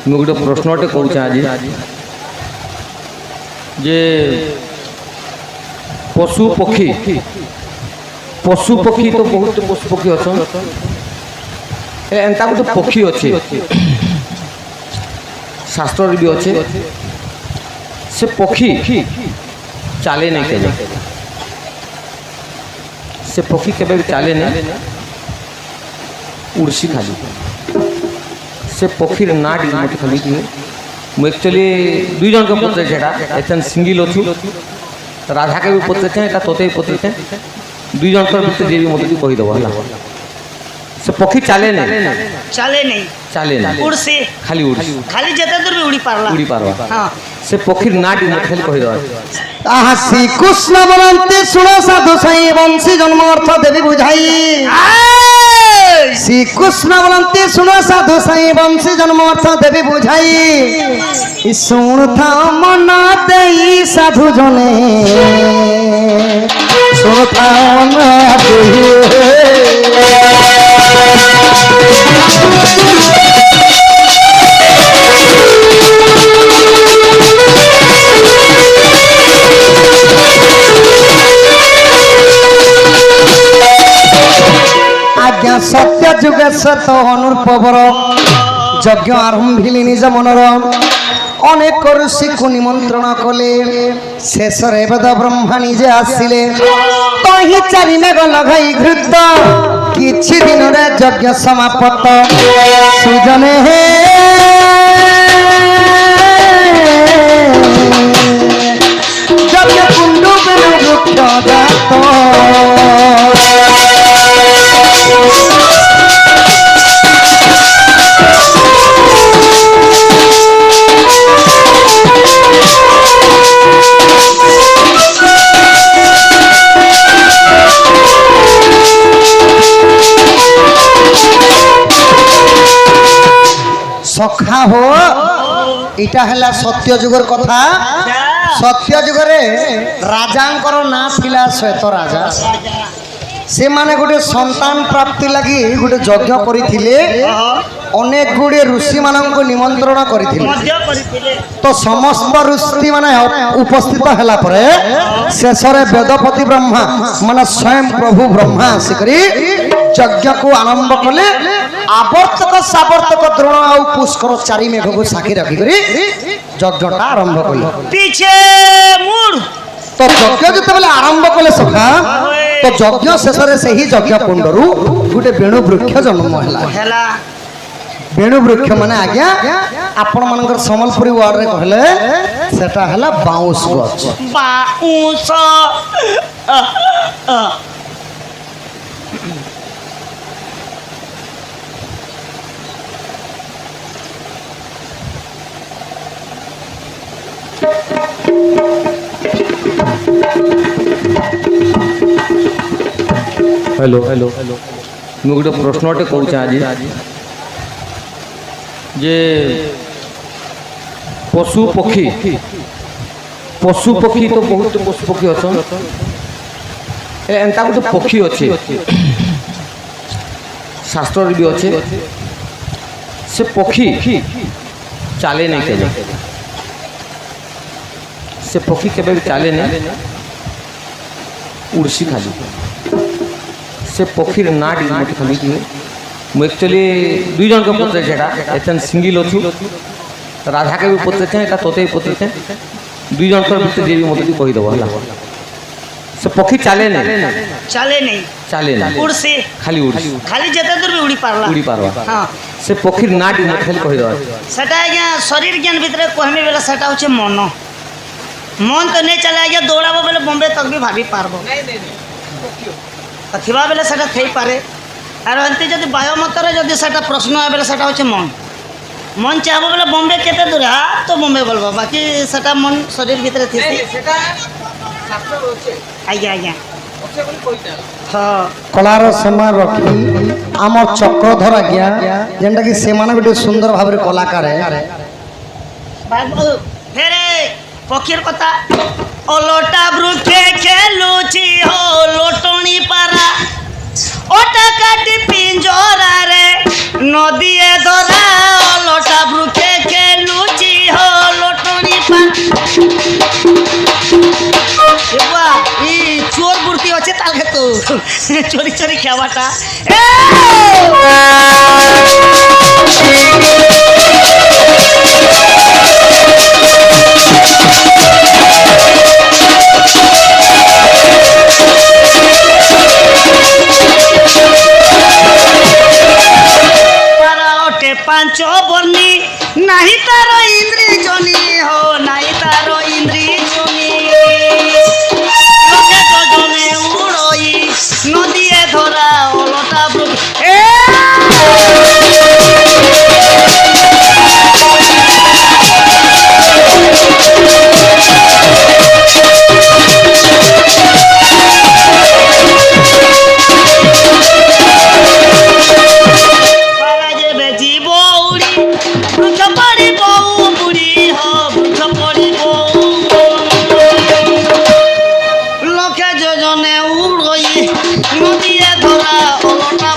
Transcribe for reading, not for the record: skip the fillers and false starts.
ମୁଁ ଗୋଟେ ପ୍ରଶ୍ନଟେ କହୁଛି ଆଜି ଯେ ପଶୁ ପକ୍ଷୀ ତ ବହୁତ ପଶୁ ପକ୍ଷୀ ଅଛନ୍ ଏନ୍ତା ଗୋଟେ ପକ୍ଷୀ ଅଛି ଶାସ୍ତ୍ରରେ ବି ଅଛି ସେ ପକ୍ଷୀ ଚାଲେ ନାହିଁ କେବେ ସେ ପକ୍ଷୀ କେବେ ବି ଚାଲେ ନାହିଁ ଉଡ଼ସି ଖାଲି से पक्षीर ना मत खाली मुझे एक्चुअली दुई जन को पत्र एथन सिंगल अच्छु राधा के भी पत्र तोते भी पत्र दुई जन भीतर जी मत कहीदेव से पक्षी चाले नहीं उड़सी खाली खाली जते दूर भी उड़ी पारला हां से पक्षीर ना मत खाली कहीदेव आहा श्री कृष्ण बोलते सुनो साधु साई वंशी जन्म अर्थ देवी बुझाई श्री कृष्ण बोलते सुनो साधु साई वंशी जन्म अर्थ देवी बुझाई सुन था मन देई साधु जने सुन था मन देई आज्ञा सत्य जुगेश्वर तो अनुपवर यज्ञ आरंभिली निज मनर अनेक ऋषि को निमंत्रण कले शेष वेद ब्रह्मा निजे आसिले कहीं चारि मेघ लगाई घृत किछि दिन रे यज्ञ समाप्त सुजने हे यज्ञ कुंडु बेनु वृक्ष जात सखा हो इटा हला सत्य जुगर कथा सत्य जुगरे राजांकर ना थिला श्वेत राजा से माने गोटे संतान प्राप्ति लगी गोटे यज्ञ करिथिले अनेक गुड़े ऋषि मानक निमंत्रण करिथिले तो समस्त ऋषि माने उपस्थित हला परे शेष रे वेदपति ब्रह्मा माने स्वयं प्रभु ब्रह्मा आसिकरी यज्ञ को आरंभ कले आवर्तक सावर्तक द्रोण आ पुष्कर चारि मेघ को साखी रखी करी यज्ञटा आरंभ कले पीछे मुड़ तो यज्ञ जते बेले आरंभ कले सखा तो यज्ञ शेष रे सही यज्ञ कुंडरू गोटे वेणु वृक्ष जन्म हला वेणु वृक्ष माने आज्ञा आपण मानकर संबलपुरी वर्ड रे कहले सेटा हला बाउंस गछ बाउंस हेलो हेलो ମୁଁ ଗୋଟେ ପ୍ରଶ୍ନଟେ କହୁଛି ଆଜି ଯେ ପଶୁ ପକ୍ଷୀ ତ ବହୁତ ପଶୁ ପକ୍ଷୀ ଅଛନ୍ ଏନ୍ତା ଗୋଟେ ପକ୍ଷୀ ଅଛି ଶାସ୍ତ୍ରରେ ବି ଅଛି ସେ ପକ୍ଷୀ ଚାଲେ ନାହିଁ କେବେ से पक्षी केबे चाले नहीं उड़सी खाली से पक्षीर ना मत खाली मुझे एक्चुअली दुई जन को पत्र एथन सिंगल अच्छु राधा के भी पत्र तोते भी पत्र दुई जन भीतर जी मत कहीदेव से पक्षी चाले नहीं उड़सी खाली खाली जते दूर भी उड़ी पारला हां से पक्षीर ना मत खाली कहीदेव सेटा आज्ञा शरीर ज्ञान भीतर कहमे बेला सेटा होचे मन तो नहीं चले आज्ञा दौड़ाब बेले बॉम्बे तक भी भाभी पारबो थिबा बेले सेटा थई पारे आर अंते जदि बायोमतर जदि सेटा प्रश्न आ बेले सेटा होचे मन चाहबो बेले बॉम्बे केते दूर हा तो बॉम्बे बोलबो बाकी सेटा मन शरीर भीतर थिसी सेटा शास्त्र होचे आज्ञा हाँ कलार समय रखी आम चक्रधर आज्ञा जेनटा कि से माने गोटे सुंदर भाव कलाकार फेरे पक्षीर कथा ओलोटा वृक्षे खेलुची हो लोटणी पारा ओटा काटी पिंजरा रे नदी धरा ओलोटा वृक्षे দেখাবাটা পাঞ্চ বর্ণী নাহি তার ইন্দ্রি জনি হো নাই তার ইন্দ্রি জনি লোকে গজনে উড়ই নদীয়ে ধরা অলটা ব্রুক লোকে যোজনে উড়ই নদীয়ে ধরা অলটা